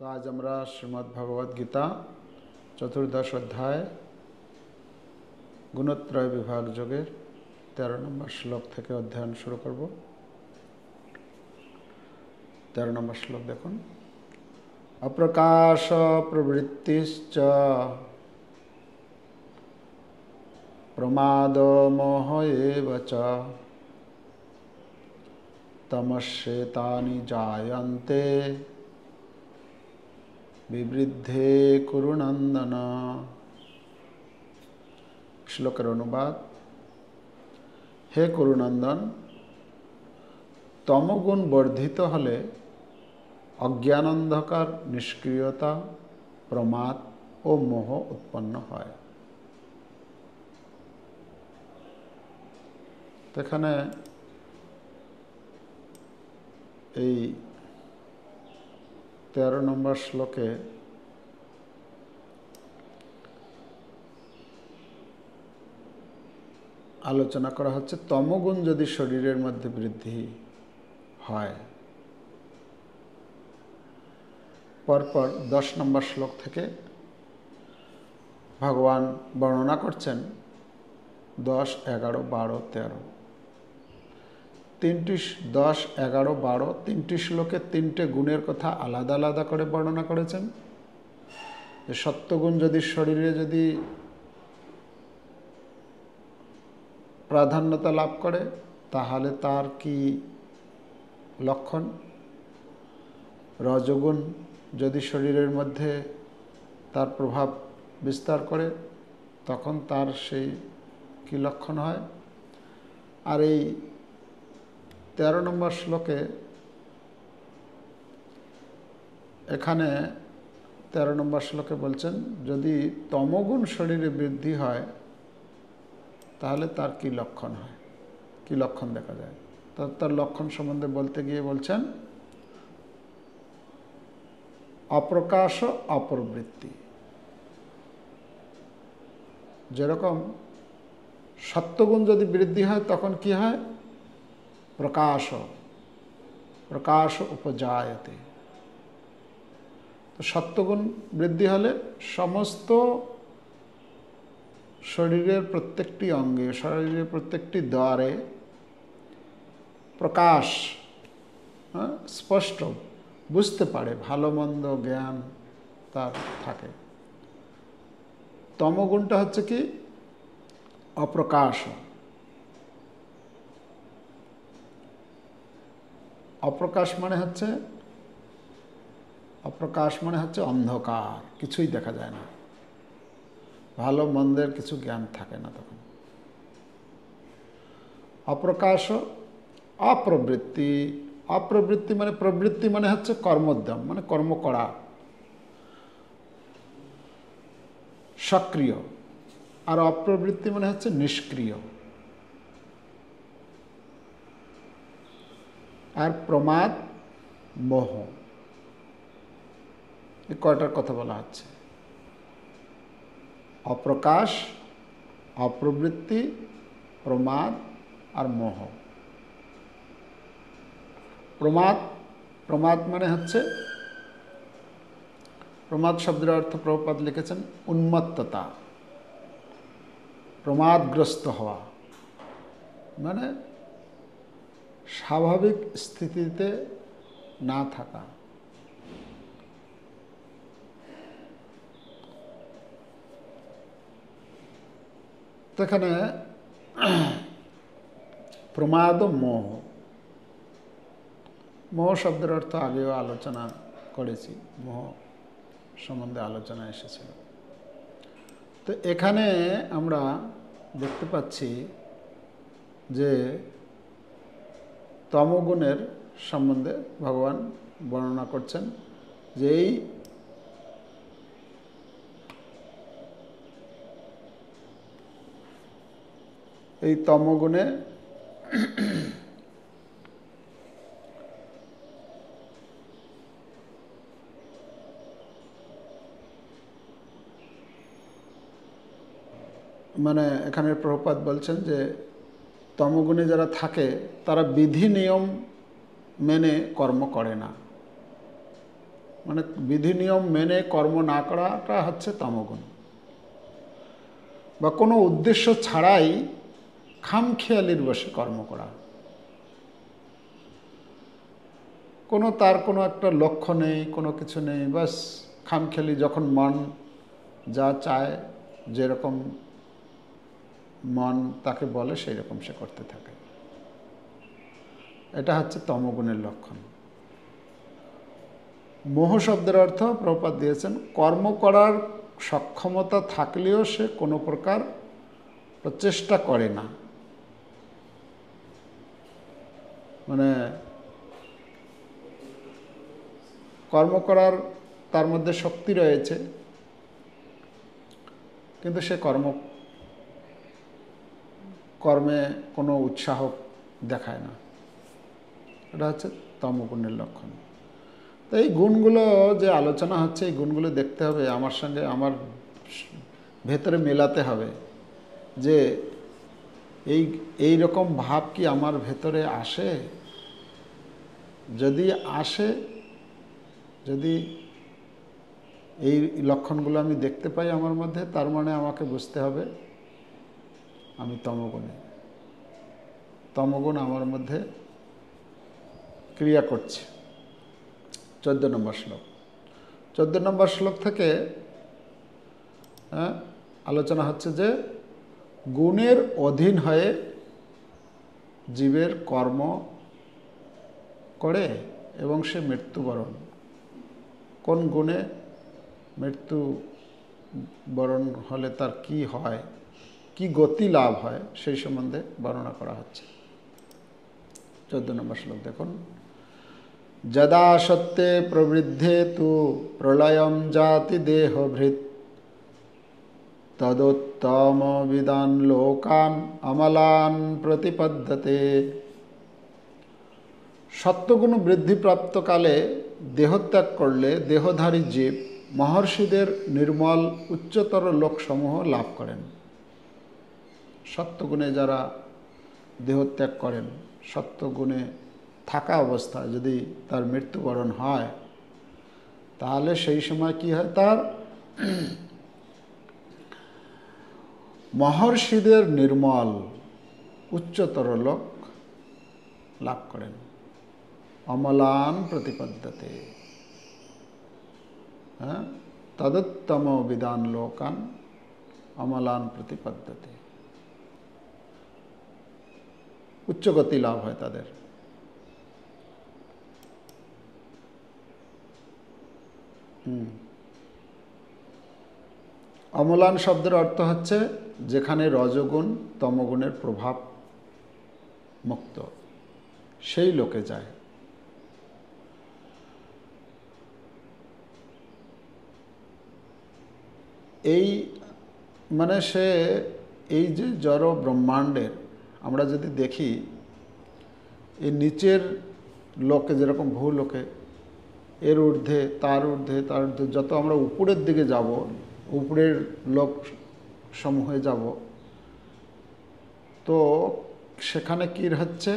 तो आज আমরা শ্রীমদ্ ভগবদ গীতা চতুর্দশ অধ্যায় গুণত্রয় বিভাগ যোগের 13 নম্বর শ্লোক থেকে অধ্যয়ন শুরু করব। 13 নম্বর শ্লোক দেখুন। অপ্রকাশ প্রবৃত্তিশ্চ প্রমাদ মোহ এব চ তমস্যেতানি জায়ন্তে বিবৃদ্ধে কুরুনন্দন। শ্লোকের অনুবাদ। হে কুরুনন্দন, তমগুণ বর্ধিত হলে অজ্ঞানন্ধকার, নিষ্ক্রিয়তা, প্রমাদ ও মোহ উৎপন্ন হয়। এখানে এই 13 নম্বর শ্লোকে আলোচনা করা হচ্ছে তমগুণ যদি শরীরের মধ্যে বৃদ্ধি হয়। পরপর 10 নম্বর শ্লোক থেকে ভগবান বর্ণনা করছেন 10, 11, 12, 13 তিনটি 10, 11, 12 তিনটি শ্লোকে তিনটে গুণের কথা আলাদা আলাদা করে বর্ণনা করেছেন। যে সত্যগুণ যদি শরীরে যদি প্রাধান্যতা লাভ করে তাহলে তার কি লক্ষণ, রজগুণ যদি শরীরের মধ্যে তার প্রভাব বিস্তার করে তখন তার সেই কি লক্ষণ হয়। আর এই 13 নম্বর শ্লোকে এখানে 13 নম্বর শ্লোকে বলছেন যদি তমগুণ শরীরে বৃদ্ধি হয় তাহলে তার কি লক্ষণ হয়, কি লক্ষণ দেখা যায়। তার লক্ষণ সম্বন্ধে বলতে গিয়ে বলছেন অপ্রকাশ অপ্রবৃত্তি। যেরকম সত্যগুণ যদি বৃদ্ধি হয় তখন কি হয়, প্রকাশ, প্রকাশ উপজায়তে। তো সত্যগুণ বৃদ্ধি হলে সমস্ত শরীরের প্রত্যেকটি অঙ্গে, শরীরের প্রত্যেকটি দ্বারে প্রকাশ, স্পষ্ট বুঝতে পারে, ভালো মন্দ জ্ঞান তার থাকে। তমগুণটা হচ্ছে কি অপ্রকাশ। অপ্রকাশ মানে হচ্ছে অন্ধকার, কিছুই দেখা যায় না, ভালো মন্দের কিছু জ্ঞান থাকে না তখন। অপ্রকাশ অপ্রবৃত্তি। অপ্রবৃত্তি মানে, প্রবৃত্তি মানে হচ্ছে কর্মোদ্যম, মানে কর্ম করা, সক্রিয়। আর অপ্রবৃত্তি মানে হচ্ছে নিষ্ক্রিয়। আর প্রমাদ, মোহ, এই কয়টার কথা বলা হচ্ছে। অপ্রকাশ, অপ্রবৃত্তি, প্রমাদ আর মোহ। প্রমাদ মানে হচ্ছে, প্রমাদ শব্দের অর্থ প্রভুপাদ লিখেছেন উন্মত্ততা, প্রমাদগ্রস্ত হওয়া, মানে স্বাভাবিক স্থিতিতে না থাকা। তো এখানে প্রমাদ ও মোহ। মোহ শব্দের অর্থ আগেও আলোচনা করেছি, মোহ সম্বন্ধে আলোচনা এসেছিল। তো এখানে আমরা দেখতে পাচ্ছি যে তমগুণের সম্বন্ধে ভগবান বর্ণনা করছেন যে এই তমগুণে মানে এখানে প্রভুপাদ বলছেন যে তমগুণে যারা থাকে তারা বিধি নিয়ম মেনে কর্ম করে না। মানে বিধি নিয়ম মেনে কর্ম না করাটা হচ্ছে তমগুণ। বা কোনো উদ্দেশ্য ছাড়াই খামখেয়ালির বশে কর্ম করা, তার কোনো একটা লক্ষ্য নেই, কোনো কিছু নেই, বাস খামখেয়ালি যখন মন যা চায়, যেরকম মন তাকে বলে সেই রকম সে করতে থাকে। এটা হচ্ছে তমগুণের লক্ষণ। মোহ শব্দের অর্থ প্রভুপাদ দিয়েছেন কর্ম করার সক্ষমতা থাকলেও সে কোনো প্রকার প্রচেষ্টা করে না। মানে কর্ম করার তার মধ্যে শক্তি রয়েছে, কিন্তু সে কর্মে কোনো উৎসাহ দেখায় না। এটা হচ্ছে তমগুণের লক্ষণ। তো এই গুণগুলো যে আলোচনা হচ্ছে, এই গুণগুলো দেখতে হবে, আমার সঙ্গে আমার ভেতরে মেলাতে হবে যে এই রকম ভাব কি আমার ভেতরে আসে। যদি আসে, যদি এই লক্ষণগুলো আমি দেখতে পাই আমার মধ্যে, তার মানে আমাকে বুঝতে হবে আমি তমগুণ আমার মধ্যে ক্রিয়া করছে। 14 নম্বর শ্লোক। 14 নম্বর শ্লোক থেকে আলোচনা হচ্ছে যে গুণের অধীন হয়ে জীবের কর্ম করে এবং সে মৃত্যুবরণ। কোন গুণে মৃত্যুবরণ হলে তার কি হয়, কি গতি লাভ হয়, সেই সম্বন্ধে বর্ণনা করা হচ্ছে। 14 নম্বর শ্লোক দেখুন। যদা সত্যে প্রবৃদ্ধে তু প্রলয়ম জাতি দেহভৃত তদোত্তম বিদান লোকান অমলান প্রতিপদ্যতে। সত্যগুণ বৃদ্ধিপ্রাপ্তকালে দেহত্যাগ করলে দেহধারী জীব মহর্ষিদের নির্মল উচ্চতর লোকসমূহ লাভ করেন। সত্যগুণে যারা দেহত্যাগ করেন, সত্যগুণে থাকা অবস্থায় যদি তার মৃত্যুবরণ হয়, তাহলে সেই সময় কি হয়, তার মহর্ষিদের নির্মল উচ্চতর লোক লাভ করেন। অমলান প্রতিপদ্যতে, তদুত্তম বিদান লোকান অমলান প্রতিপদ্যতে। উচ্চগতি লাভ হয় তাদের। অমলান শব্দের অর্থ হচ্ছে যেখানে রজগুণ তমগুণের প্রভাব মুক্ত, সেই লোকে যায়। এই মানে সে এই যে জড় ব্রহ্মাণ্ডের আমরা যদি দেখি, এই নিচের লোকে যেরকম ভূলোকে, এর ঊর্ধ্বে তার ঊর্ধ্বে তার ঊর্ধ্বে যত আমরা উপরের দিকে যাব, উপরের লোক সমূহে যাব, তো সেখানে কী হচ্ছে,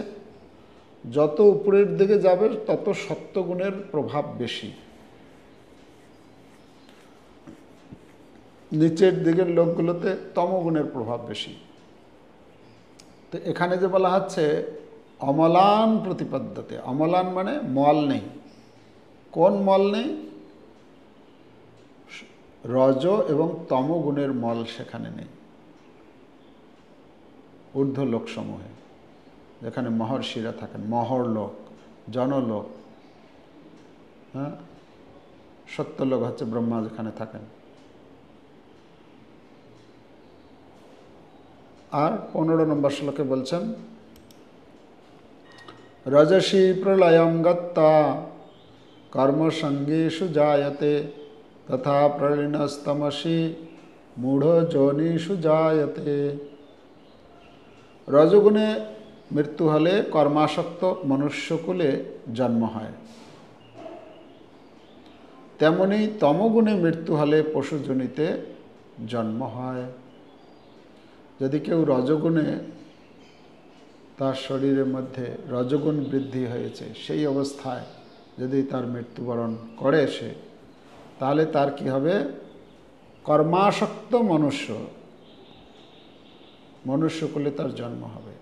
যত উপরের দিকে যাবে তত সত্যগুণের প্রভাব বেশি, নিচের দিকের লোকগুলোতে তমগুণের প্রভাব বেশি। তো এখানে যে বলা হচ্ছে অমলান প্রতিপদ্যতে, অমলান মানে মল নেই। কোন মল নেই? রজ এবং তমগুণের মল সেখানে নেই। ঊর্ধ্ব লোকসমূহে যেখানে মহর্ষিরা থাকেন, মহরলোক, জনলোক, সত্যলোক হচ্ছে ব্রহ্মা যেখানে থাকেন। আর 15 নম্বর শ্লোকে বলছেন রজসী প্রলয়ম গত্তা কর্মসঙ্গীষু জায়তে তথা প্রলীনস্তমসি মূঢ় যোনিষু জায়তে। রজগুণে মৃত্যু হলে কর্মাসক্ত মনুষ্যকুলে জন্ম হয়, তেমনি তমগুণে মৃত্যু হলে পশুজনিতে জন্ম হয়। যদি কেউ রজগুণে, তার শরীরের মধ্যে রজগুণ বৃদ্ধি হয়েছে, সেই অবস্থায় যদি তার মৃত্যুবরণ করে সে, তাহলে তার কি হবে? কর্মাসক্ত মনুষ্যকুলে তার জন্ম হবে।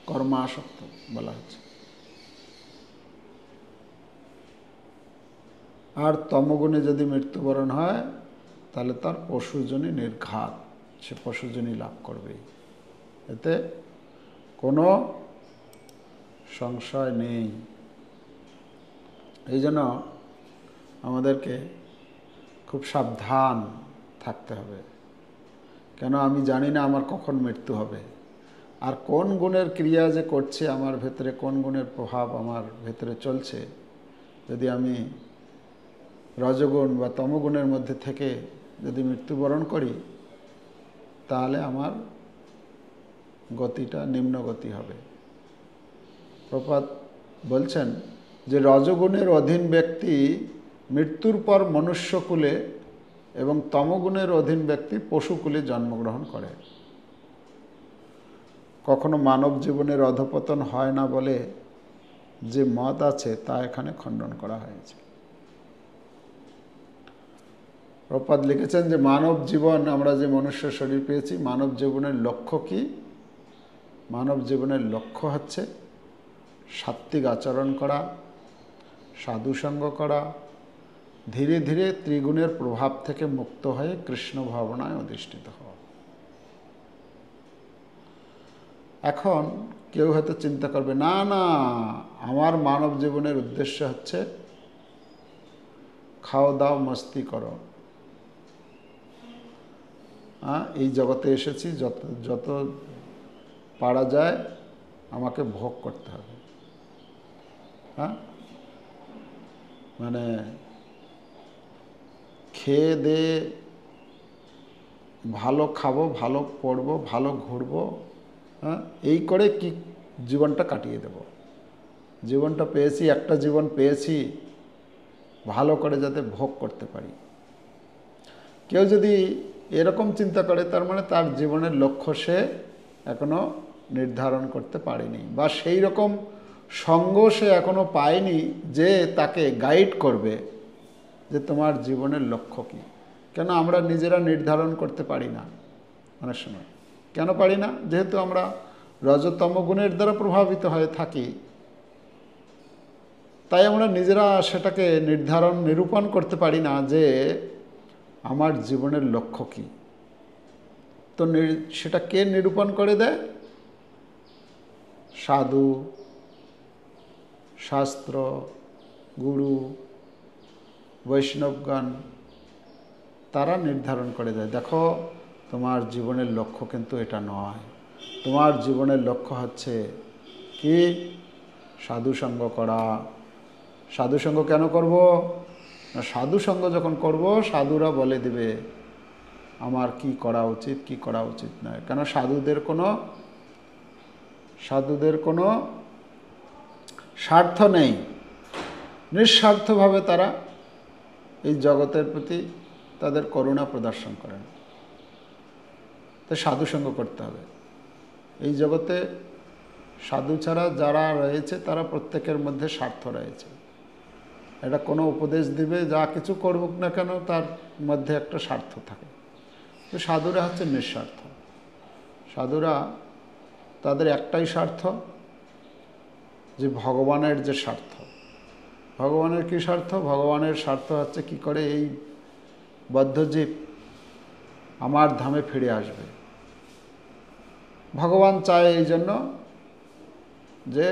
কর্মাসক্ত বলা হচ্ছে। আর তমগুণে যদি মৃত্যুবরণ হয় তাহলে তার পশুজনী নির্ঘাত, সে পশুজনী লাভ করবেই, এতে কোনো সংশয় নেই। এই জন্য আমাদেরকে খুব সাবধান থাকতে হবে। কেন? আমি জানি না আমার কখন মৃত্যু হবে, আর কোন গুণের ক্রিয়া যে করছে আমার ভেতরে, কোন গুণের প্রভাব আমার ভেতরে চলছে। যদি আমি রজগুণ বা তমগুণের মধ্যে থেকে যদি মৃত্যুবরণ করি, তাহলে আমার গতিটা নিম্নগতি হবে। প্রপাত বলছেন যে রজগুণের অধীন ব্যক্তি মৃত্যুর পর মনুষ্যকুলে এবং তমগুণের অধীন ব্যক্তি পশুকুলে জন্মগ্রহণ করে। কখনো মানব জীবনের অধঃপতন হয় না বলে যে মত আছে তা এখানে খণ্ডন করা হয়েছে। প্রপাত লিখেছেন যে মানব জীবন, আমরা যে মনুষ্য শরীর পেয়েছি, মানব জীবনের লক্ষ্য কি? মানব জীবনের লক্ষ্য হচ্ছে সাত্ত্বিক আচরণ করা, সাধুসঙ্গ করা, ধীরে ধীরে ত্রিগুণের প্রভাব থেকে মুক্ত হয়ে কৃষ্ণ ভাবনায় অধিষ্ঠিত হওয়া। এখন কেউ হয়তো চিন্তা করবে, না না, আমার মানব জীবনের উদ্দেশ্য হচ্ছে খাও দাও মস্তি করো, এই জগতে এসেছি, যত পারা যায় আমাকে ভোগ করতে হবে। মানে খেয়ে দিয়ে ভালো খাবো, ভালো পড়বো, ভালো ঘুরবো, এই করে কি জীবনটা কাটিয়ে দেব। জীবনটা পেয়েছি, একটা জীবন পেয়েছি, ভালো করে যাতে ভোগ করতে পারি। কেউ যদি এরকম চিন্তা করে, তার মানে তার জীবনের লক্ষ্য সে এখনো নির্ধারণ করতে পারেনি, বা সেই রকম সঙ্গ সে এখনো পায়নি যে তাকে গাইড করবে যে তোমার জীবনের লক্ষ্য কী। কেন আমরা নিজেরা নির্ধারণ করতে পারি না অনেক সময়। কেন পারি না? যেহেতু আমরা রজতম গুণের দ্বারা প্রভাবিত হয়ে থাকি, তাই আমরা নিজেরা সেটাকে নিরূপণ করতে পারি না যে আমার জীবনের লক্ষ্য কী। তো সেটা কে নিরূপণ করে দেয়? সাধু, শাস্ত্র, গুরু, বৈষ্ণবগণ, তারা নির্ধারণ করে দেয়, দেখো তোমার জীবনের লক্ষ্য কিন্তু এটা নয়। তোমার জীবনের লক্ষ্য হচ্ছে কি? সাধুসঙ্গ করা। সাধুসঙ্গ কেন করব? না, সাধুসঙ্গ যখন করব সাধুরা বলে দেবে আমার কি করা উচিত, কি করা উচিত নয়। কেন? সাধুদের কোনো স্বার্থ নেই, নিঃস্বার্থভাবে তারা এই জগতের প্রতি তাদের করুণা প্রদর্শন করেন। তো সাধুসঙ্গ করতে হবে। এই জগতে সাধু ছাড়া যারা রয়েছে তারা প্রত্যেকের মধ্যে স্বার্থ রয়েছে। এটা কোনো উপদেশ দিবে, যা কিছু করুক না কেন তার মধ্যে একটা স্বার্থ থাকে। তো সাধুরা হচ্ছে নিঃস্বার্থ। সাধুরা তাদের একটাই স্বার্থ, যে ভগবানের যে স্বার্থ। ভগবানের কী স্বার্থ? ভগবানের স্বার্থ হচ্ছে কি করে এই বদ্ধজীব আমার ধামে ফিরে আসবে। ভগবান চায় এই জন্য যে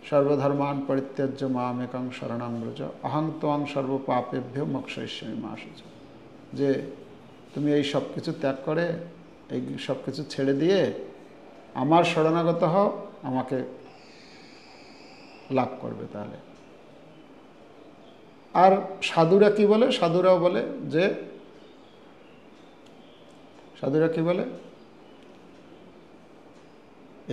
সর্বধর্মান পরিত্যাজ্য মামেকং শরণং ব্রজ অহং ত্বং সর্বপাপেভ্যো মোক্ষয়িষ্যামি মা শুচি। যে তুমি এই সব কিছু ত্যাগ করে, এই সব কিছু ছেড়ে দিয়ে আমার শরণাগত হও, আমাকে লাভ করবে। তাহলে আর সাধুরা কি বলে? সাধুরাও বলে যে, সাধুরা কি বলে?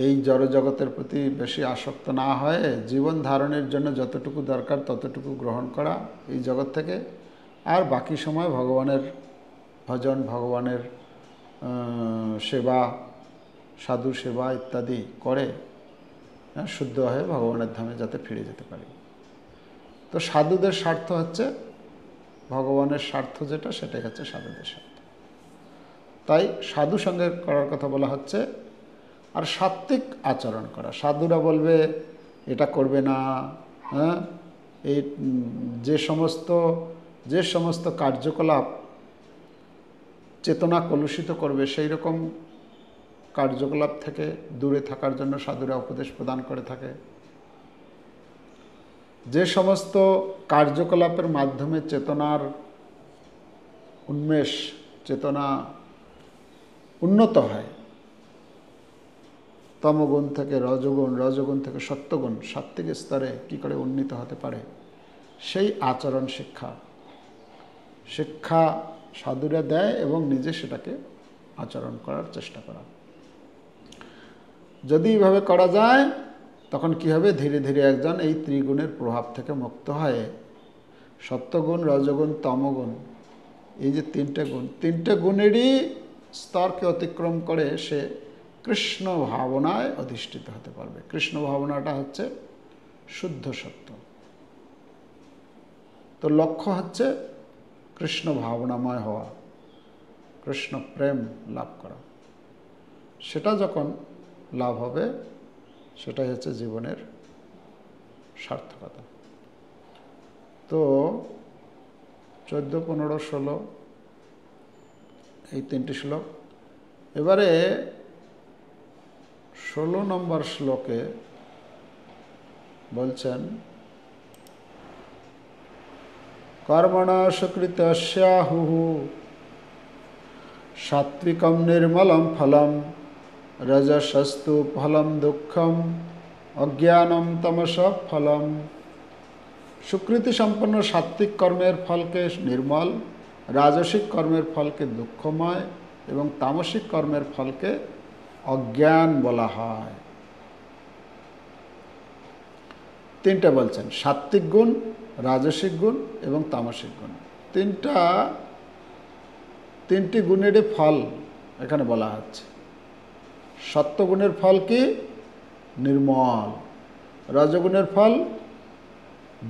এই জড়জগতের প্রতি বেশি আসক্ত না হয়ে জীবন ধারণের জন্য যতটুকু দরকার ততটুকু গ্রহণ করা এই জগৎ থেকে, আর বাকি সময় ভগবানের ভজন, ভগবানের সেবা, সাধু সেবা ইত্যাদি করে শুদ্ধ হয়ে ভগবানের ধামে যাতে ফিরে যেতে পারি। তো সাধুদের স্বার্থ হচ্ছে ভগবানের স্বার্থ, যেটা সেটাই হচ্ছে সাধুদের স্বার্থ। তাই সাধু সঙ্গে করার কথা বলা হচ্ছে। আর সাত্ত্বিক আচরণ করা, সাধুরা বলবে এটা করবে না, হ্যাঁ, এই যে সমস্ত কার্যকলাপ চেতনা কলুষিত করবে সেই রকম কার্যকলাপ থেকে দূরে থাকার জন্য সাধুরা উপদেশ প্রদান করে থাকে। যে সমস্ত কার্যকলাপের মাধ্যমে চেতনার উন্মেষ, চেতনা উন্নত হয়, তমগুণ থেকে রজগুণ, রজগুণ থেকে সত্যগুণ, সাত্ত্বিক স্তরে কী করে উন্নীত হতে পারে, সেই আচরণ শিক্ষা সাধুরা দেয় এবং নিজে সেটাকে আচরণ করার চেষ্টা করা। যদি এইভাবে করা যায় তখন কি হবে, ধীরে ধীরে একজন এই ত্রিগুণের প্রভাব থেকে মুক্ত হয়ে সত্যগুণ, রজগুণ, তমগুণ, এই যে তিনটে গুণেরই স্তরকে অতিক্রম করে সে কৃষ্ণ ভাবনায় অধিষ্ঠিত হতে পারবে। কৃষ্ণ ভাবনাটা হচ্ছে শুদ্ধ সত্য। তো লক্ষ্য হচ্ছে কৃষ্ণ ভাবনাময় হওয়া, কৃষ্ণ প্রেম লাভ করা। সেটা যখন লাভ হবে সেটাই হচ্ছে জীবনের সার্থকতা। তো 14, 15, 16 এই 3টি শ্লোক। এবারে 16 নম্বর শ্লোকে বলছেন, কর্মণ সুকৃতস্যাহু সাত্বিকম নির্মলম ফলম রজসস্তু ফলম দুঃখম অজ্ঞানম তমস ফলম। সুকৃতি সম্পন্ন সাত্বিক কর্মের ফলকে নির্মল, রাজসিক কর্মের ফলকে দুঃখময় এবং তামসিক কর্মের ফলকে অজ্ঞান বলা হয়। 3টে বলছেন, সাত্বিক গুণ, রাজসিক গুণ এবং তামসিক গুণ। তিনটি গুণেরই ফল এখানে বলা হচ্ছে। সত্যগুণের ফল কি? নির্মল। রজগুণের ফল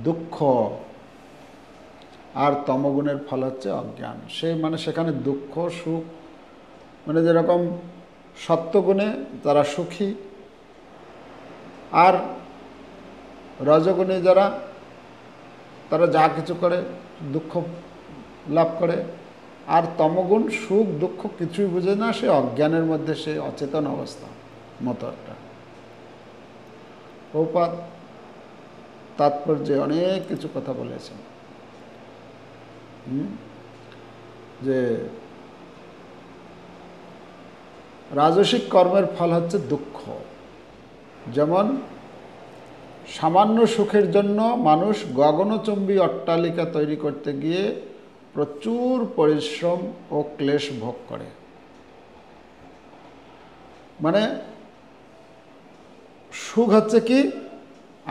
দুঃখ, আর তমগুণের ফল হচ্ছে অজ্ঞান। সেখানে দুঃখ সুখ, মানে যেরকম সত্যগুণে যারা সুখী, আর রজগুণে তারা যা কিছু করে দুঃখ লাভ করে, আর তমগুণ সুখ দুঃখ কিছুই বুঝে না, সে অজ্ঞানের মধ্যে, সে অচেতন অবস্থা মতো একটা। প্রভুপাদ তাৎপর্যে অনেক কিছু কথা বলেছেন, যে রাজসিক কর্মের ফল হচ্ছে দুঃখ। যেমন সামান্য সুখের জন্য মানুষ গগনচুম্বী অট্টালিকা তৈরি করতে গিয়ে প্রচুর পরিশ্রম ও ক্লেশ ভোগ করে। মানে সুখ হচ্ছে কি,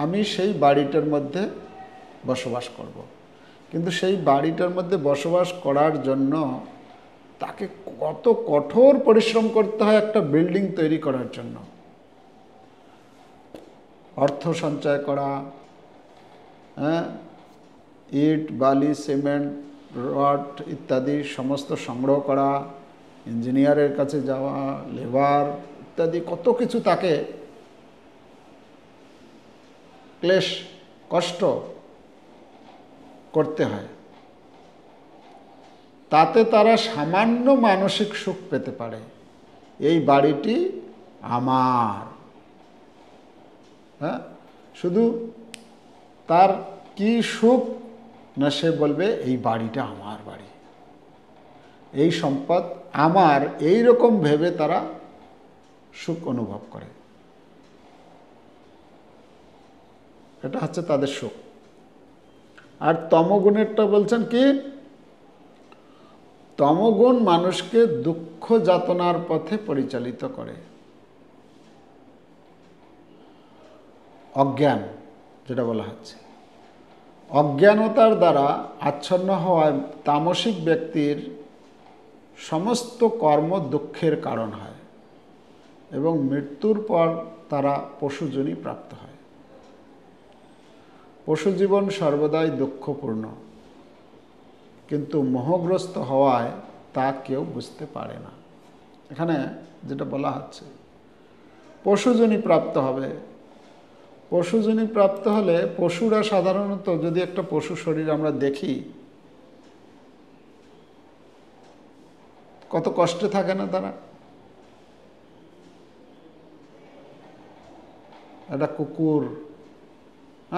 আমি সেই বাড়িটার মধ্যে বসবাস করব। কিন্তু সেই বাড়িটার মধ্যে বসবাস করার জন্য তাকে কত কঠোর পরিশ্রম করতে হয় একটা বিল্ডিং তৈরি করার জন্য। অর্থ সঞ্চয় করা, ইট, বালি, সিমেন্ট, রড ইত্যাদি সমস্ত সংগ্রহ করা, ইঞ্জিনিয়ারের কাছে যাওয়া, লেবার ইত্যাদি কত কিছু তাকে ক্লেশ কষ্ট করতে হয়। তাতে তারা সামান্য মানসিক সুখ পেতে পারে, এই বাড়িটি আমার। শুধু তার কি সুখ না, সে বলবে এই বাড়িটা আমার বাড়ি, এই সম্পদ আমার, এই রকম ভেবে তারা সুখ অনুভব করে। এটা হচ্ছে তাদের সুখ। আর তমগুণেরটা বলছেন কি, তমগুণ মানুষকে দুঃখ যাতনার পথে পরিচালিত করে। অজ্ঞান যেটা বলা হচ্ছে, অজ্ঞানতার দ্বারা আচ্ছন্ন হওয়ায় তামসিক ব্যক্তির সমস্ত কর্ম দুঃখের কারণ হয় এবং মৃত্যুর পর তারা পশুজনী প্রাপ্ত হয়। পশু জীবন সর্বদাই দুঃখপূর্ণ, কিন্তু মোহগ্রস্ত হওয়ায় তা কেউ বুঝতে পারে না। এখানে যেটা বলা হচ্ছে, পশুজনী প্রাপ্ত হবে। পশুজনী প্রাপ্ত হলে পশুরা সাধারণত, যদি একটা পশু শরীর আমরা দেখি, কত কষ্টে থাকে না তারা। একটা কুকুর,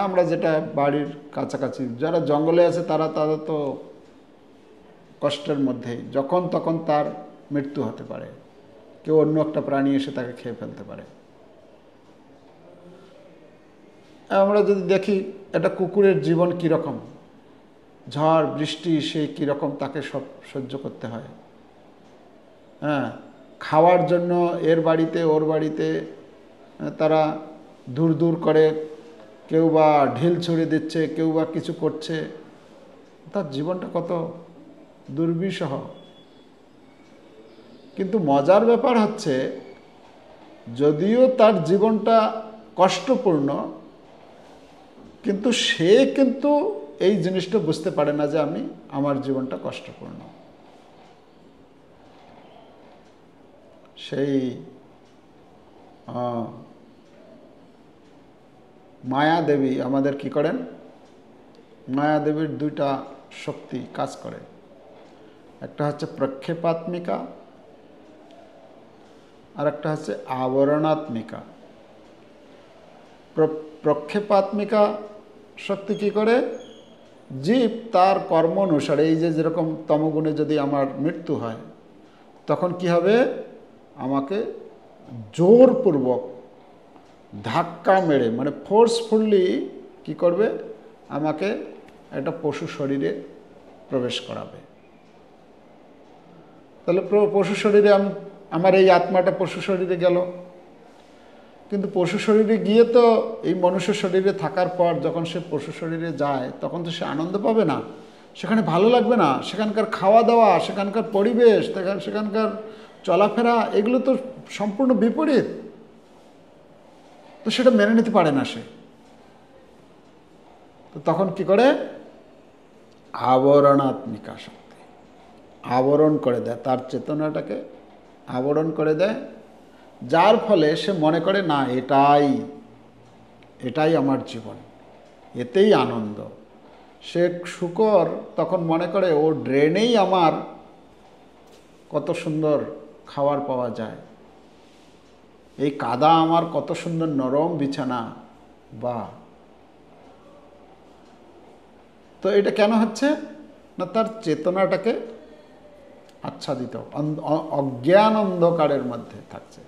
আমরা যেটা বাড়ির কাছাকাছি যারা জঙ্গলে আছে তারা তো কষ্টের মধ্যেই, যখন তখন তার মৃত্যু হতে পারে, কেউ অন্য একটা প্রাণী এসে তাকে খেয়ে ফেলতে পারে। আমরা যদি দেখি একটা কুকুরের জীবন কীরকম, ঝড় বৃষ্টি সে কীরকম তাকে সব সহ্য করতে হয়। হ্যাঁ, খাওয়ার জন্য এর বাড়িতে ওর বাড়িতে তারা দূর দূর করে, কেউ বা ঢিল ছুঁড়ে দিচ্ছে, কেউ বা কিছু করছে, তার জীবনটা কত দুর্বিষহ। কিন্তু মজার ব্যাপার হচ্ছে, যদিও তার জীবনটা কষ্টপূর্ণ, কিন্তু সে কিন্তু এই জিনিসটা বুঝতে পারে না যে আমার জীবনটা কষ্টপূর্ণ। সেই মায়াদেবী আমাদের কি করেন, মায়াদেবীর দুইটা শক্তি কাজ করে। একটা হচ্ছে প্রক্ষেপাত্মিকা, আর একটা হচ্ছে আবরণাত্মিকা। প্রক্ষেপাত্মিকা শক্তি কি করে, জীব তার কর্ম অনুসারে, এই যে যেরকম তমগুণে যদি আমার মৃত্যু হয়, তখন কি হবে, আমাকে জোরপূর্বক ধাক্কা মেরে, মানে ফোর্সফুলি কি করবে, আমাকে একটা পশু শরীরে প্রবেশ করাবে। তাহলে পশু শরীরে আমার এই আত্মাটা পশু শরীরে গেল, কিন্তু পশু শরীরে গিয়ে তো এই মনুষ্য শরীরে থাকার পর যখন সে পশু শরীরে যায়, তখন তো সে আনন্দ পাবে না, সেখানে ভালো লাগবে না, সেখানকার খাওয়া দাওয়া, সেখানকার পরিবেশ, সেখানকার চলাফেরা, এগুলো তো সম্পূর্ণ বিপরীত। তো সেটা মেনে নিতে পারে না সে। তো তখন কি করে, আবরণাত্মিকা শক্তি আবরণ করে দেয়, তার চেতনাটাকে আবরণ করে দেয়, যার ফলে সে মনে করে না, এটাই আমার জীবন, এতেই আনন্দ। সে শূকর তখন মনে করে ও ড্রেনেই আমার কত সুন্দর খাবার পাওয়া যায়, এই কাদা আমার কত সুন্দর নরম বিছানা, বা তো এটা কেন হচ্ছে না, তার চেতনাটাকে আচ্ছাদিত, অজ্ঞান অন্ধকারের মধ্যে থাকছে,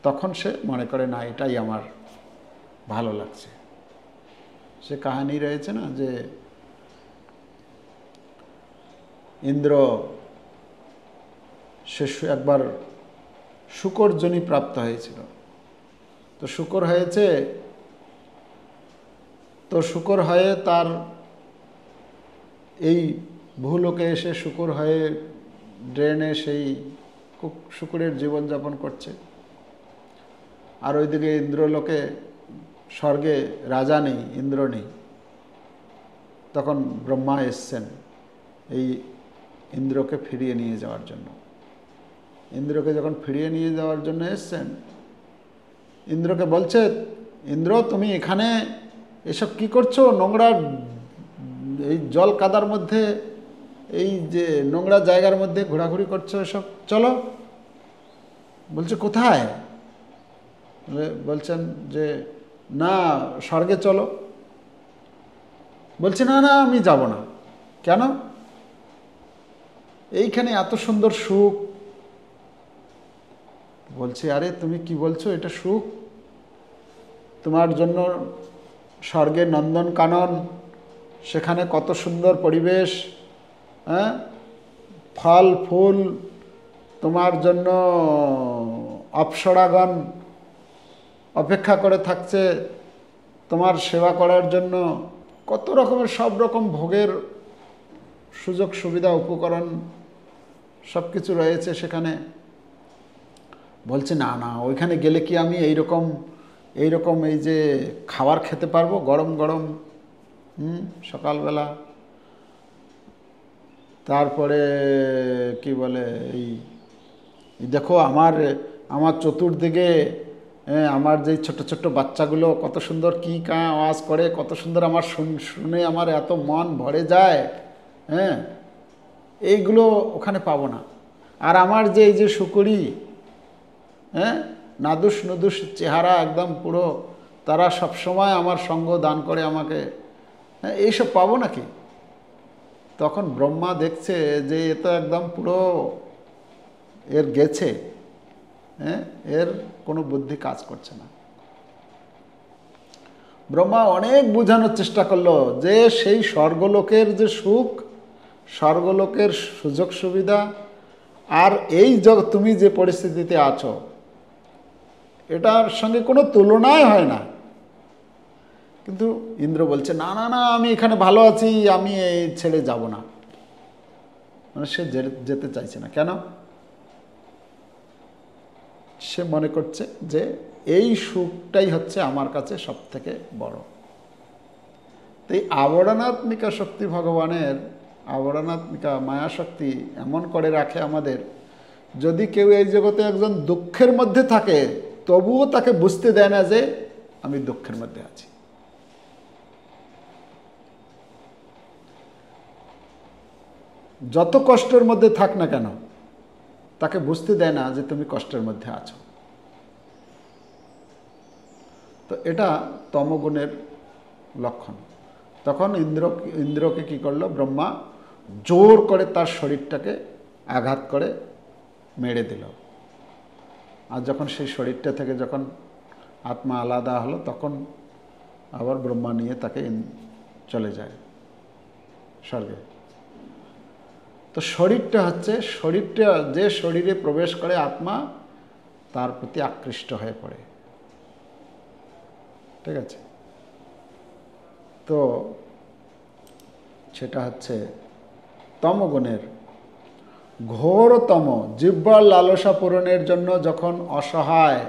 তখন সে মনে করে না, এটাই আমার ভালো লাগছে। সে কাহিনী রয়েছে না, যে ইন্দ্র সে একবার শূকর যোনি প্রাপ্ত হয়েছিল। তো শূকর হয়েছে, তো শূকর হয়ে তার এই ভূলোকে এসে শূকর হয়ে ড্রেনে সেই শূকরের জীবনযাপন করছে। আর ওইদিকে ইন্দ্রলোকে স্বর্গে রাজা নেই, ইন্দ্র নেই। তখন ব্রহ্মা এসছেন এই ইন্দ্রকে ফিরিয়ে নিয়ে যাওয়ার জন্য। ইন্দ্রকে যখন ফিরিয়ে নিয়ে যাওয়ার জন্য এসছেন, ইন্দ্রকে বলছে, ইন্দ্র তুমি এখানে এসব কি করছো, নোংরা এই জল কাদার মধ্যে, এই যে নোংরা জায়গার মধ্যে ঘোরাঘুরি করছো, এসব চলো। বলছে কোথায়, বলছেন যে না স্বর্গে চলো। বলছে না না আমি যাব না। কেন? এইখানে এত সুন্দর সুখ। বলছে আরে তুমি কি বলছো, এটা সুখ? তোমার জন্য স্বর্গে নন্দন কানন, সেখানে কত সুন্দর পরিবেশ, হ্যাঁ, ফল ফুল, তোমার জন্য অপ্সরাগণ অপেক্ষা করে থাকছে তোমার সেবা করার জন্য, কত রকমের সব রকম ভোগের সুযোগ সুবিধা উপকরণ সব কিছু রয়েছে সেখানে। বলছে না না ওইখানে গেলে কি আমি এইরকম এইরকম এই যে খাবার খেতে পারবো গরম গরম সকালবেলা, তারপরে কি বলে এই দেখো আমার চতুর্দিকে আমার যে ছোট ছোট বাচ্চাগুলো কত সুন্দর কি কা আওয়াজ করে, কত সুন্দর আমার শুনে আমার এত মন ভরে যায়। হ্যাঁ, এইগুলো ওখানে পাবো না। আর আমার যে এই যে শুকুরি, হ্যাঁ, নাদুস নুদুস চেহারা একদম পুরো, তারা সবসময় আমার সঙ্গ দান করে আমাকে, হ্যাঁ, এইসব পাবো নাকি? তখন ব্রহ্মা দেখছে যে এ তো একদম পুরো এর গেছে, হ্যাঁ, এর কোনো বুদ্ধি কাজ করছে না। ব্রহ্মা অনেক বোঝানোর চেষ্টা করলো যে সেই স্বর্গলোকের যে সুখ, স্বর্গলোকের সুযোগ সুবিধা, আর এই তুমি যে পরিস্থিতিতে আছো এটার সঙ্গে কোনো তুলনাই হয় না। কিন্তু ইন্দ্র বলছে না না না, আমি এখানে ভালো আছি, আমি এই ছেড়ে যাব না। মানে সে যেতে চাইছে না। কেন? সে মনে করছে যে এই সুখটাই হচ্ছে আমার কাছে সব থেকে বড়। তো এই আবরণাত্মিকা শক্তি, ভগবানের আবরণাত্মিকা মায়া শক্তি এমন করে রাখে আমাদের, যদি কেউ এই জগতে একজন দুঃখের মধ্যে থাকে তবুও তাকে বুঝতে দেয় না যে আমি দুঃখের মধ্যে আছি। যত কষ্টের মধ্যে থাক না কেন তাকে বুঝতে দেয় না যে তুমি কষ্টের মধ্যে আছো। তো এটা তমগুণের লক্ষণ। তখন ইন্দ্রকে কি করলো? ব্রহ্মা জোর করে তার শরীরটাকে আঘাত করে মেরে দিল। আর যখন সেই শরীরটা থেকে যখন আত্মা আলাদা হলো তখন আবার ব্রহ্মা নিয়ে তাকে চলে যায় স্বর্গে। তো শরীরটা হচ্ছে, শরীরটা যে শরীরে প্রবেশ করে আত্মা তার প্রতি আকৃষ্ট হয়ে পড়ে। ঠিক আছে? তো সেটা হচ্ছে তমগুণের ঘোরতম। জিহ্বার লালসা পূরণের জন্য যখন অসহায়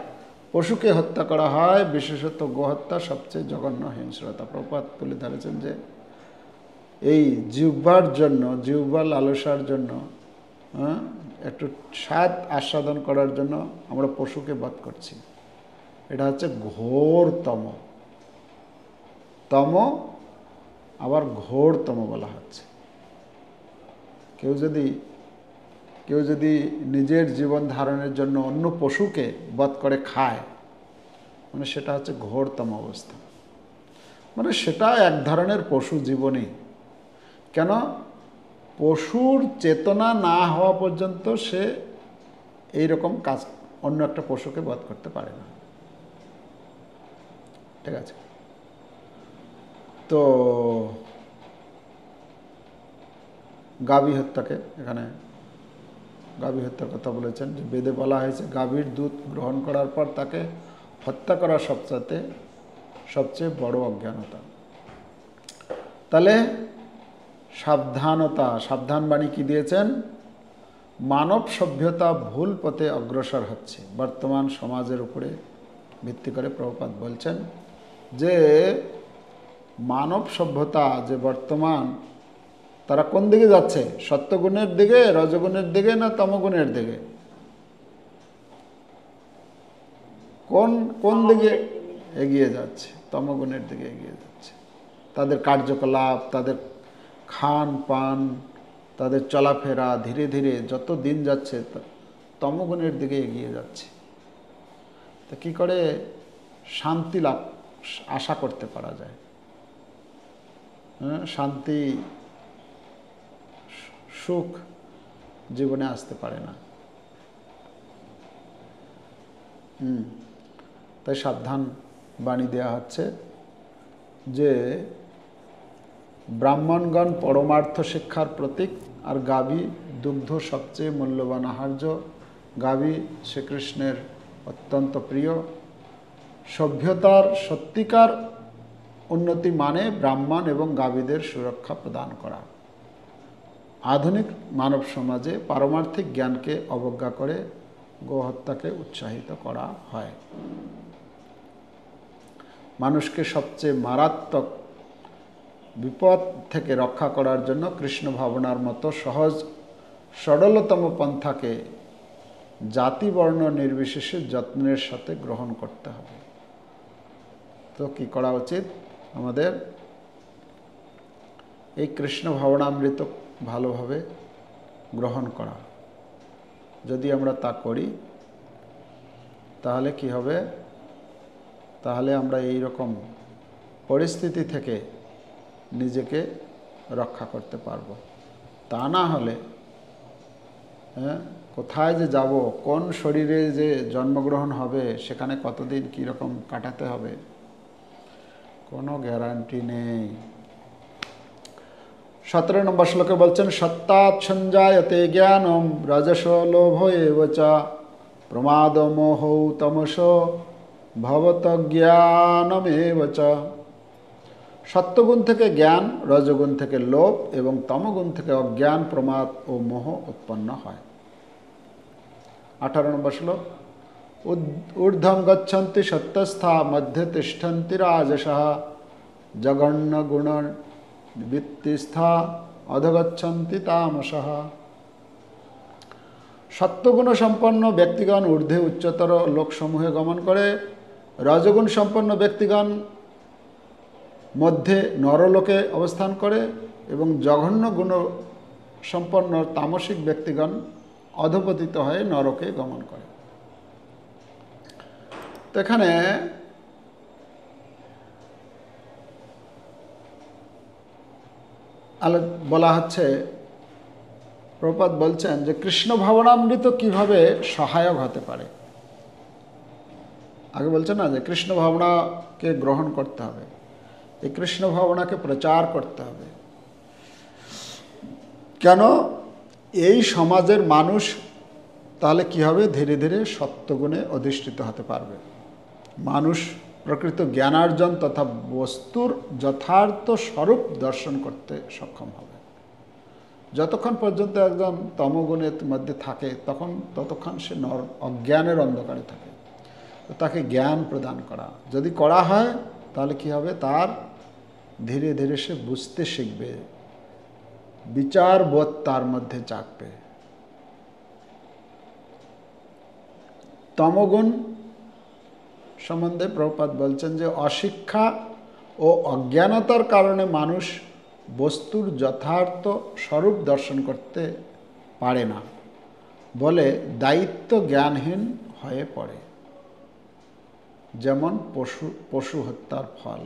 পশুকে হত্যা করা হয়, বিশেষত গোহত্যা সবচেয়ে জঘন্য হিংস্রতা। প্রভুপাদ তুলে ধরেছেন যে এই জিহ্বার জন্য, জিহ্বার লালসার জন্য, একটু স্বাদ আস্বাদন করার জন্য আমরা পশুকে বধ করছি। এটা হচ্ছে ঘোরতম। তম আবার ঘোরতম বলা হচ্ছে। কেউ যদি নিজের জীবন ধারণের জন্য অন্য পশুকে বধ করে খায়, মানে সেটা হচ্ছে ঘোরতম অবস্থা। মানে সেটা এক ধরনের পশু জীবনই। কেন? পশুর চেতনা না হওয়া পর্যন্ত সে এইরকম কাজ, অন্য একটা পশুকে বধ করতে পারে না। ঠিক আছে? তো গাভী হত্যাকে, এখানে গাভী হত্যার কথা বলেছেন যে বেদে বলা হয়েছে গাভীর দুধ গ্রহণ করার পর তাকে হত্যা করা সবচেয়ে বড় অজ্ঞানতা। তাহলে সাবধানতা, সাবধান বাণী কি দিয়েছেন? মানব সভ্যতা ভুল পথে অগ্রসর হচ্ছে। বর্তমান সমাজের উপরে ভিত্তি করে প্রভুপাদ বলছেন যে মানব সভ্যতা যে বর্তমান, তারা কোন দিকে যাচ্ছে? সত্যগুণের দিকে, রজগুণের দিকে, না তমগুণের দিকে? কোন দিকে এগিয়ে যাচ্ছে? তমগুণের দিকে এগিয়ে যাচ্ছে। তাদের কার্যকলাপ, তাদের খান পান, তাদের চলাফেরা ধীরে ধীরে যত দিন যাচ্ছে তমগুণের দিকে এগিয়ে যাচ্ছে। তো কী করে শান্তি লাভ আশা করতে পারা যায়? শান্তি সুখ জীবনে আসতে পারে না। তাই সাবধান বাণী দেওয়া হচ্ছে যে ব্রাহ্মণগণ পরমার্থ শিক্ষার প্রতীক, আর গাভী দুগ্ধ সবচেয়ে মূল্যবান আহার্য। গাভী শ্রীকৃষ্ণের অত্যন্ত প্রিয়। সভ্যতার সত্যিকার উন্নতি মানে ব্রাহ্মণ এবং গাভীদের সুরক্ষা প্রদান করা। আধুনিক মানব সমাজে পারমার্থিক জ্ঞানকে অবজ্ঞা করে গোহত্যাকে উৎসাহিত করা হয়। মানুষকে সবচেয়ে মারাত্মক বিপদ থেকে রক্ষা করার জন্য কৃষ্ণ ভাবনার মতো সহজ সরলতম পন্থাকে জাতি বর্ণ নির্বিশেষে যত্নের সাথে গ্রহণ করতে হবে। তো কি করা উচিত আমাদের? এই কৃষ্ণ ভাবনামৃত ভালোভাবে গ্রহণ করা। যদি আমরা তা করি তাহলে কি হবে? তাহলে আমরা এই রকম পরিস্থিতি থেকে নিজেকে রক্ষা করতে পারবো। তা না হলে কোথায় যে যাব, কোন শরীরে যে জন্মগ্রহণ হবে, সেখানে কতদিন কীরকম কাটাতে হবে, কোনো গ্যারান্টি নেই। 17 নম্বর শ্লোকে বলছেন, সত্তাৎ সঞ্জায়তে জ্ঞানম রজস লোভ এব চ প্রমাদ মোহ তমস ভবত জ্ঞানমেব চ। সত্যগুণ থেকে জ্ঞান, রজগুণ থেকে লোভ এবং তমগুণ থেকে অজ্ঞান, প্রমাদ ও মোহ উৎপন্ন হয়। 18 নম্বর শ্লোক, ঊর্ধ্বম গচ্ছন্তি সত্যস্থা মধ্যে তিষ্ঠন্তি রাজসঃ জঘন্য গুণ বৃত্তিস্থা অধগচ্ছন্তি তামসঃ। সত্যগুণ সম্পন্ন ব্যক্তিগণ ঊর্ধ্বে উচ্চতর লোকসমূহে গমন করে, রজগুণ সম্পন্ন ব্যক্তিগণ মধ্যে নরলোকে অবস্থান করে এবং জঘন্য গুণ সম্পন্ন তামসিক ব্যক্তিগণ অধপতিত হয়ে নরকে গমন করে। তো এখানে বলা হচ্ছে, প্রভুপাদ বলছেন যে কৃষ্ণ ভাবনামৃত কিভাবে সহায়ক হতে পারে। আগে বলছেন না যে কৃষ্ণ ভাবনাকে গ্রহণ করতে হবে, এই কৃষ্ণ ভাবনাকে প্রচার করতে হবে। কেন? এই সমাজের মানুষ তাহলে কি হবে? ধীরে ধীরে সত্যগুণে অধিষ্ঠিত হতে পারবে। মানুষ প্রকৃত জ্ঞানার্জন তথা বস্তুর যথার্থ স্বরূপ দর্শন করতে সক্ষম হবে। যতক্ষণ পর্যন্ত একজন তমগুণের মধ্যে থাকে ততক্ষণ সে অজ্ঞানের অন্ধকারে থাকে। তো তাকে জ্ঞান প্রদান করা যদি করা হয় তাহলে কি হবে? তার ধীরে ধীরে সে বুঝতে শিখবে, বিচারবোধ তার মধ্যে জাগবে। তমগুণ সম্বন্ধে প্রভুপাদ বলছেন যে অশিক্ষা ও অজ্ঞানতার কারণে মানুষ বস্তুর যথার্থ স্বরূপ দর্শন করতে পারে না বলে দায়িত্ব জ্ঞানহীন হয়ে পড়ে। যেমন পশু হত্যার ফল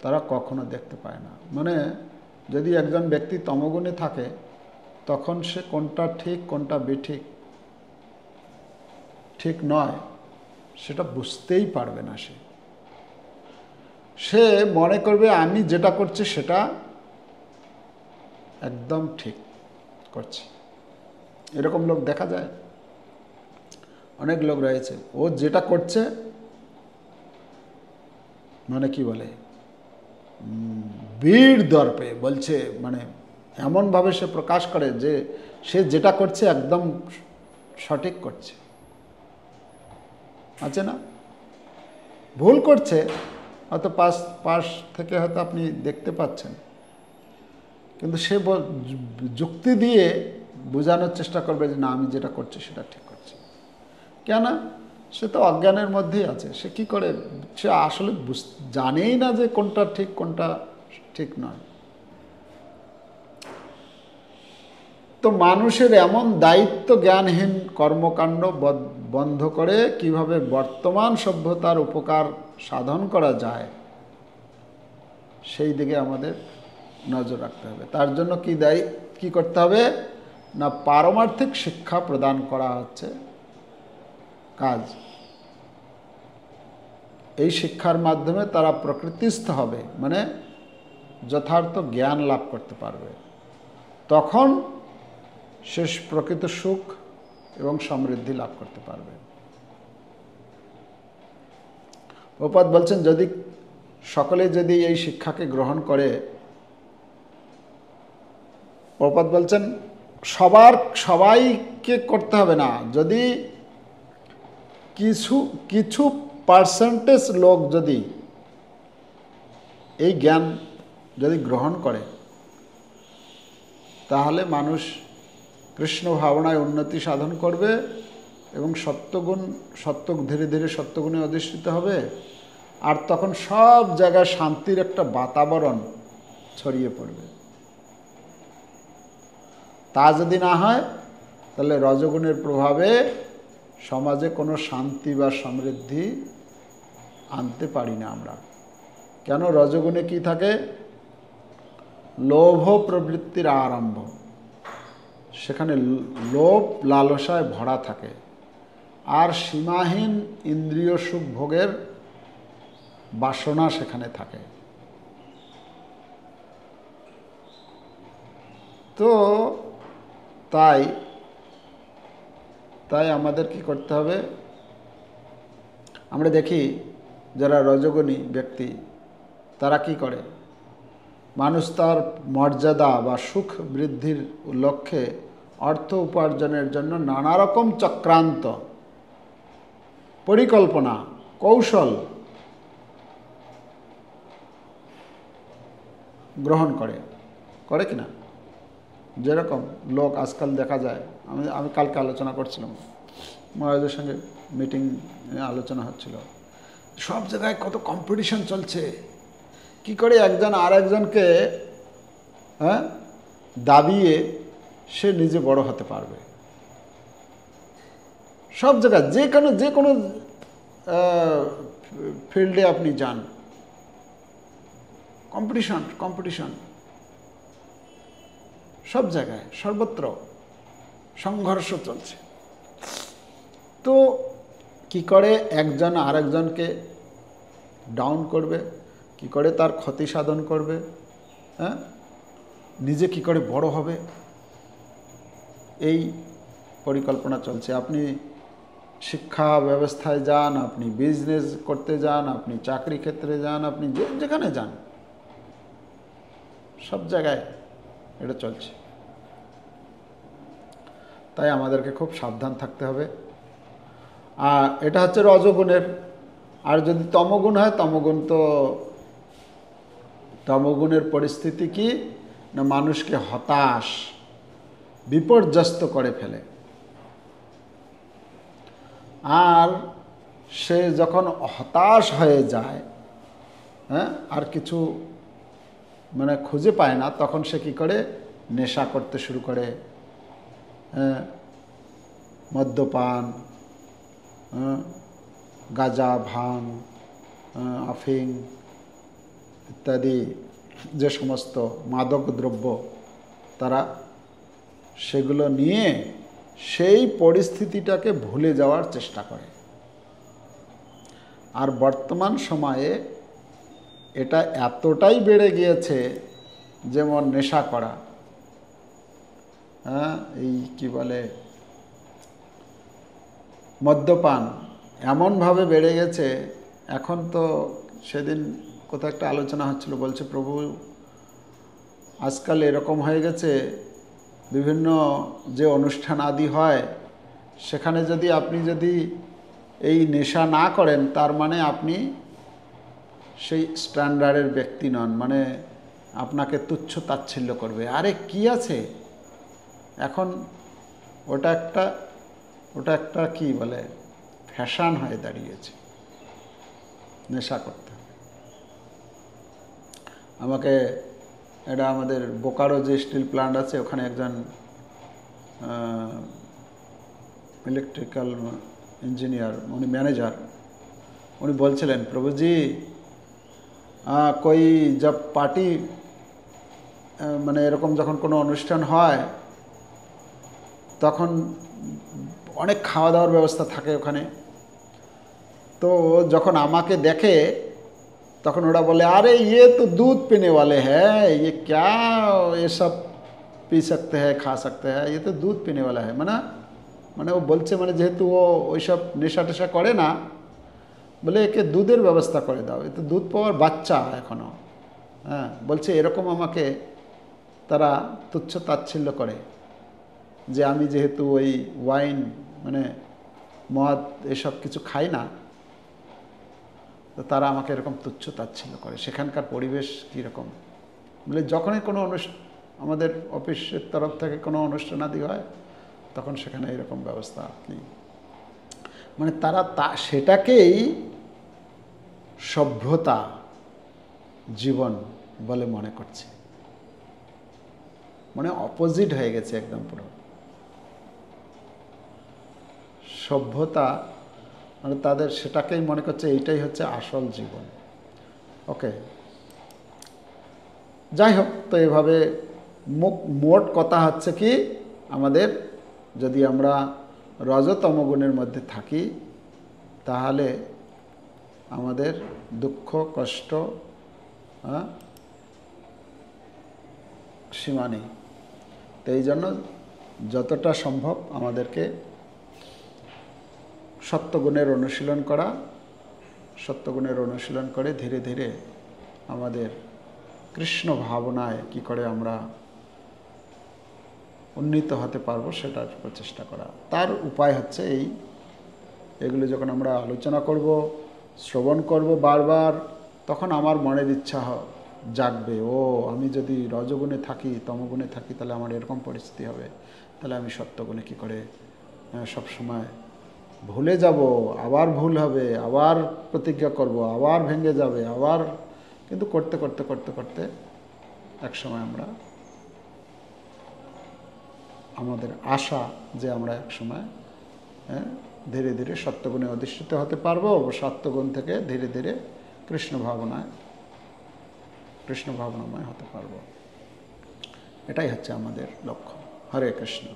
তারা কখনো দেখতে পায় না। মানে যদি একজন ব্যক্তি তমগুণে থাকে তখন সে কোনটা ঠিক কোনটা বেঠিক ঠিক নয় সেটা বুঝতেই পারবে না। সে মনে করবে আমি যেটা করছি সেটা একদম ঠিক করছি। এরকম লোক দেখা যায়, অনেক লোক রয়েছে। ও যেটা করছে মানে কি বলে বীর দর্পে বলছে, মানে এমনভাবে সে প্রকাশ করে যে সে যেটা করছে একদম সঠিক করছে। আছে না? ভুল করছে, হয়তো পাশ থেকে হয়তো আপনি দেখতে পাচ্ছেন, কিন্তু সে যুক্তি দিয়ে বোঝানোর চেষ্টা করবে যে না আমি যেটা করছি সেটা ঠিক করছি। কেন? সে তো অজ্ঞানের মধ্যেই আছে। সে কি করে? সে আসলে জানেই না যে কোনটা ঠিক কোনটা ঠিক নয়। তো মানুষের এমন দায়িত্ব জ্ঞানহীন কর্মকাণ্ড বন্ধ করে কিভাবে বর্তমান সভ্যতার উপকার সাধন করা যায় সেই দিকে আমাদের নজর রাখতে হবে। তার জন্য কি করতে হবে না, পারমার্থিক শিক্ষা প্রদান করা হচ্ছে কাজ। এই শিক্ষার মাধ্যমে তারা প্রকৃতিস্থ হবে, মানে যথার্থ জ্ঞান লাভ করতে পারবে। তখন শেষ প্রকৃত সুখ এবং সমৃদ্ধি লাভ করতে পারবে। প্রভুপাদ বলছেন যদি সকলে যদি এই শিক্ষাকে গ্রহণ করে, প্রভুপাদ বলছেন সবাইকে করতে হবে না, যদি কিছু পার্সেন্টেজ লোক যদি এই জ্ঞান যদি গ্রহণ করে, তাহলে মানুষ কৃষ্ণ ভাবনায় উন্নতি সাধন করবে এবং ধীরে ধীরে সত্যগুণে অধিষ্ঠিত হবে। আর তখন সব জায়গায় শান্তির একটা বাতাবরণ ছড়িয়ে পড়বে। তা যদি না হয়, তাহলে রজগুণের প্রভাবে সমাজে কোনো শান্তি বা সমৃদ্ধি আনতে পারি না আমরা। কেন? রজগুণে কি থাকে? লোভ প্রবৃত্তির আরম্ভ। সেখানে লোভ লালসায় ভরা থাকে, আর সীমাহীন ইন্দ্রিয় সুখ ভোগের বাসনা সেখানে থাকে। তো তাই আমাদের কি করতে হবে? আমরা দেখি যারা রজগুণী ব্যক্তি, তারা কি করে? মানুষ তার মর্যাদা বা সুখ বৃদ্ধির লক্ষ্যে অর্থ উপার্জনের জন্য নানা রকম চক্রান্ত, পরিকল্পনা, কৌশল গ্রহণ করে কিনা? যেরকম লোক আজকাল দেখা যায়, আমি কালকে আলোচনা করছিলাম, মহারাজের সঙ্গে মিটিং আলোচনা হচ্ছিল, সব জায়গায় কত কম্পিটিশন চলছে। কি করে একজন আর একজনকে দাবিয়ে সে নিজে বড় হতে পারবে। সব জায়গায় যে কোনো ফিল্ডে আপনি যান, কম্পিটিশন সব জায়গায়, সর্বত্র সংঘর্ষ চলছে। তো কি করে একজন আরেকজনকে ডাউন করবে, কি করে তার ক্ষতি সাধন করবে, নিজে কি করে বড় হবে, এই পরিকল্পনা চলছে। আপনি শিক্ষা ব্যবস্থায় যান, আপনি বিজনেস করতে যান, আপনি চাকরি ক্ষেত্রে যান, আপনি যেখানে যান, সব জায়গায় এটা চলছে। তাই আমাদেরকে খুব সাবধান থাকতে হবে। আর এটা হচ্ছে রজগুণের। আর যদি তমগুণ হয়, তমগুণের পরিস্থিতি কি না? মানুষকে হতাশ, বিপর্যস্ত করে ফেলে। আর সে যখন হতাশ হয়ে যায়, আর কিছু খুঁজে পায় না, তখন সে কি করে? নেশা করতে শুরু করে, মদ্যপান, গাঁজা, ভাং, আফিং ইত্যাদি যে সমস্ত মাদক দ্রব্য, তারা সেগুলো নিয়ে সেই পরিস্থিতিটাকে ভুলে যাওয়ার চেষ্টা করে। আর বর্তমান সময়ে এটা এতটাই বেড়ে গিয়েছে, যেমন নেশা করা, এই কি বলে, মদ্যপান এমনভাবে বেড়ে গেছে। এখন তো সেদিন কোথাও একটা আলোচনা হচ্ছিল, বলছে প্রভু আজকাল এরকম হয়ে গেছে, বিভিন্ন যে অনুষ্ঠান আদি হয়, সেখানে আপনি যদি এই নেশা না করেন, তার মানে আপনি সেই স্ট্যান্ডার্ডের ব্যক্তি নন, আপনাকে তুচ্ছ তাচ্ছিল্য করবে। আরে কি আছে, এখন ওটা একটা কি বলে, ফ্যাশন হয়ে দাঁড়িয়েছে নেশা করতে। আমাকে এটা আমাদের বোকারো যে স্টিল প্ল্যান্ট আছে, ওখানে একজন ইলেকট্রিক্যাল ইঞ্জিনিয়ার, উনি ম্যানেজার, উনি বলছিলেন, প্রভুজি কই জব পার্টি এরকম যখন কোনো অনুষ্ঠান হয়, তখন অনেক খাওয়া দাওয়ার ব্যবস্থা থাকে ওখানে। তো যখন আমাকে দেখে, তখন ওরা বলে, আরে ये तो दूध पीने वाले हैं, ये क्या ये सब पी सकते हैं, खा सकते हैं, ये तो दूध पीने वाला है। ও বলছে, যেহেতু ও ওইসব নেশা টেশা করে না, বলে একে দুধের ব্যবস্থা করে দাও, এ তো দুধ পাওয়ার বাচ্চা এখনও। বলছে এরকম আমাকে তারা তুচ্ছ তাচ্ছিল্য করে, যে আমি যেহেতু ওই ওয়াইন মদ এসব কিছু খাই না, তো তারা আমাকে এরকম তুচ্ছ তাচ্ছিল্য করে। সেখানকার পরিবেশ কীরকম বলে, যখনই কোনো আমাদের অফিসের তরফ থেকে কোনো অনুষ্ঠানাদি হয় তখন সেখানে এরকম ব্যবস্থা নেই। মানে তারা সেটাকেই সভ্যতা জীবন বলে মনে করছে, মানে অপোজিট হয়ে গেছে একদম পুরো। সভ্যতা মানে তাদের সেটাকেই মনে করছে এইটাই হচ্ছে আসল জীবন। ওকে, যাই হোক, তো এভাবে মোট কথা হচ্ছে কি, আমাদের যদি আমরা রজতম গুণের মধ্যে থাকি তাহলে আমাদের দুঃখ কষ্ট সীমা নেই। তো এই জন্য যতটা সম্ভব আমাদেরকে সত্যগুণের অনুশীলন করা, সত্যগুণের অনুশীলন করে ধীরে ধীরে আমাদের কৃষ্ণ ভাবনায় কি করে আমরা উন্নীত হতে পারবো সেটার প্রচেষ্টা করা। তার উপায় হচ্ছে এগুলো যখন আমরা আলোচনা করব, শ্রবণ করব বারবার, তখন আমার মনের ইচ্ছা জাগবে, ও আমি যদি রজগুণে থাকি তমগুণে থাকি তাহলে আমার এরকম পরিস্থিতি হবে, তাহলে আমি সত্যগুণে কি করে সবসময় ভুলে যাব, আবার ভুল হবে, আবার প্রতিজ্ঞা করব, আবার ভেঙে যাবে, আবার কিন্তু করতে করতে করতে করতে একসময় আমরা আমাদের আশা যে আমরা একসময় ধীরে ধীরে সত্যগুণে অধিষ্ঠিত হতে পারবো, সত্যগুণ থেকে ধীরে ধীরে কৃষ্ণ ভাবনাময় হতে পারবো। এটাই হচ্ছে আমাদের লক্ষ্য। হরে কৃষ্ণ।